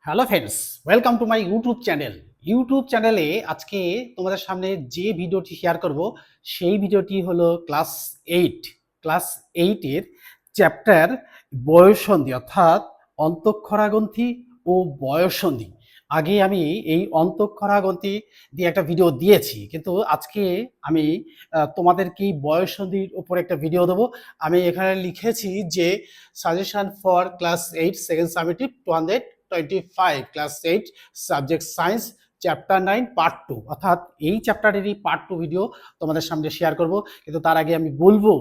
Hello friends, welcome to my YouTube channel. YouTube চ্যানেলে আজকে তোমাদের সামনে যে ভিডিওটি শেয়ার করব সেই ভিডিওটি হলো ক্লাস এইটের চ্যাপ্টার বয়ঃসন্ধি অর্থাৎ অন্তঃক্ষরাগ্রন্থি ও বয়ঃসন্ধি। আগে আমি এই অন্তঃক্ষরাগ্রন্থি দিয়ে একটা ভিডিও দিয়েছি, কিন্তু আজকে আমি তোমাদেরকে এই বয়ঃসন্ধির উপর একটা ভিডিও দেবো। আমি এখানে লিখেছি যে suggestion for class eight second summative 225 class 8 subject science chapter 9 part 2, অর্থাৎ এই চ্যাপ্টারেরই পার্ট 2 ভিডিও তোমাদের সামনে শেয়ার করব। কিন্তু তার আগে আমি বলবো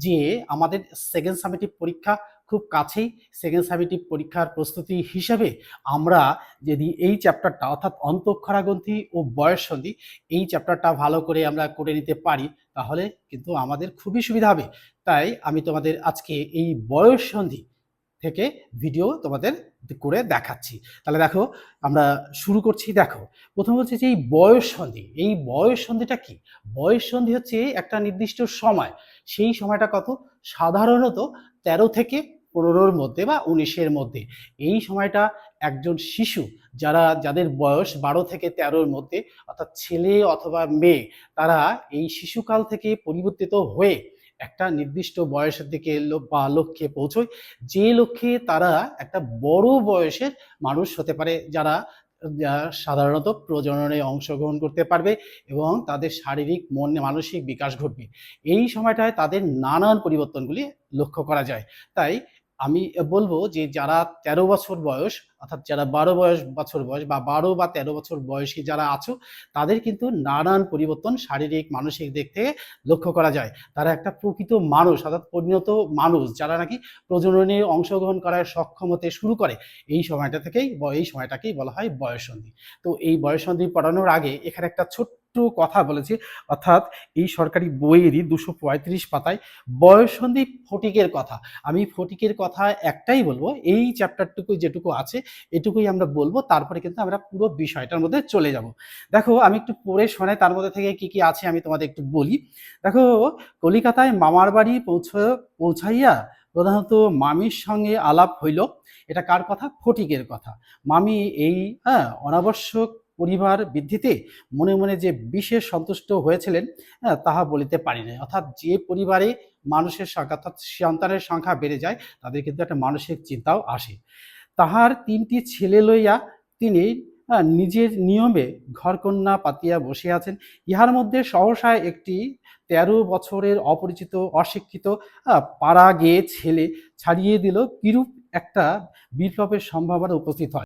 যে আমাদের সেকেন্ড সামেটিভ পরীক্ষা খুব কাছেই। সেকেন্ড সামেটিভ পরীক্ষার প্রস্তুতি হিসেবে আমরা যদি এই চ্যাপ্টারটা অর্থাৎ অন্তঃক্ষরাগ্রন্থি ও বয়ঃসন্ধি এই চ্যাপ্টারটা ভালো করে আমরা করে নিতে পারি, তাহলে কিন্তু আমাদের খুবই সুবিধা হবে। তাই আমি তোমাদের আজকে এই বয়ঃসন্ধি থেকে ভিডিও তোমাদের করে দেখাচ্ছি। তাহলে দেখো, আমরা শুরু করছি। দেখো, প্রথম হচ্ছে যে এই বয়ঃসন্ধিটা কি? বয়ঃসন্ধি হচ্ছে একটা নির্দিষ্ট সময়। সেই সময়টা কত? সাধারণত 13 থেকে 15-র মধ্যে বা 19-এর মধ্যে। এই সময়টা একজন শিশু যাদের বয়স 12 থেকে 13-র মধ্যে, অর্থাৎ ছেলে অথবা মেয়ে, তারা এই শিশুকাল থেকে পরিবর্তিত হয়ে একটা নির্দিষ্ট বয়সের দিকে বা লক্ষ্যে পৌঁছয়, যে লক্ষ্যে তারা একটা বড় বয়সের মানুষ হতে পারে, যারা সাধারণত প্রজননে অংশগ্রহণ করতে পারবে এবং তাদের শারীরিক মানসিক বিকাশ ঘটবে। এই সময়টায় তাদের নানান পরিবর্তনগুলি লক্ষ্য করা যায়। তাই আমি বলবো যে যারা 13 বছর বয়স, অর্থাৎ যারা 12 বছর বয়স বা 12 বা 13 বছর বয়সী যারা আছো, তাদের কিন্তু নানান পরিবর্তন শারীরিক মানসিক দিক থেকে লক্ষ্য করা যায়। তারা একটা প্রকৃত মানুষ অর্থাৎ পরিণত মানুষ, যারা নাকি প্রজননে অংশগ্রহণ করার সক্ষম হতে শুরু করে এই সময়টাকেই বলা হয় বয়ঃসন্ধি। তো এই বয়ঃসন্ধি পড়ানোর আগে এখানে একটা ছোট্ট কথা বলেছি, অর্থাৎ এই সরকারি বইয়েরই 235 পাতায় বয়ঃসন্ধি ফটিকের কথা। আমি ফটিকের কথা একটাই বলবো, এই চ্যাপ্টারটুকু যেটুকু আছে এটুকুই আমরা বলবো, তারপরে কিন্তু আমরা পুরো বিষয়টার মধ্যে চলে যাব। দেখো, আমি একটু পড়ে শোনাই, তার মধ্যে থেকে কি কি আছে আমি তোমাদের একটু বলি। দেখো, কলিকাতায় মামার বাড়ি পৌঁছাইয়া প্রধানত মামির সঙ্গে আলাপ হইল। এটা কার কথা? ফটিকের কথা। মামি এই অনাবশ্যক পরিবার বৃদ্ধিতে মনে মনে যে বিশেষ সন্তুষ্ট হয়েছিলেন, তাহা বলিতে পারি না। অর্থাৎ যে পরিবারে মানুষের সংখ্যা অর্থাৎ সন্তানের সংখ্যা বেড়ে যায়, তাদের কিন্তু একটা মানসিক চিন্তাও আসে। তাহার 3টি ছেলে লইয়া তিনি নিজের নিয়মে ঘরকন্যা পাতিয়া বসিয়াছেন। ইহার মধ্যে সহসা একটি 13 বছরের অপরিচিত অশিক্ষিত পাড়া গেয়ে ছেলে ছাড়িয়ে দিল, কিরূপ একটা বিপ্লবের সম্ভাবনা উপস্থিত হয়।